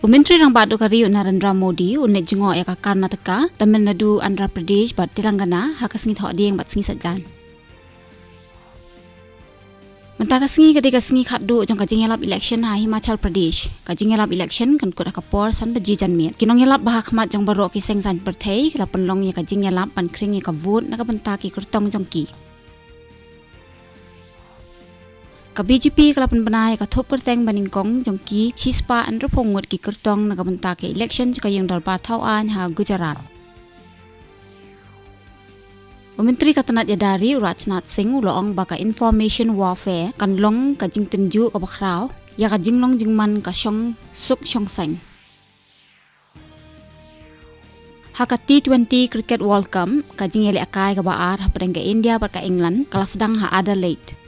Menteri Rang Badu Kariu Narendra Modi unet jengo ya Karnataka, Tamil Nadu, Andhra Pradesh, bat Telangana hakas ngi thok dieng bat sengi sajan. Mentaka sengi ketika sengi khaddu jong kajing yalap election ha Himachal Pradesh. Kajing yalap election kan kuda kapor san baji janmiat. Kinong yalap bahak mat jong baro ki seng san perthei la penlong ya kajing yalap ban kring ya kavut na kabentaki kurtong jong ki. Ka BJP kalapan benai ka thop kerteng baningkong jongki Shispa Andhra Pongot ki kertong nagabenta ke election jika yang dal Bathauan ha Gujarat. Menteri Katanat Yadari Rajnath Singh uloong baka information warfare kan long ka jing tenju ka bakrau ya ka jing long jingman ka syong suk syong seng. Haka T20 Cricket World Cup ka jing yali akai ka baar ha pereng ka India bar ka England kalah sedang ha Adelaide.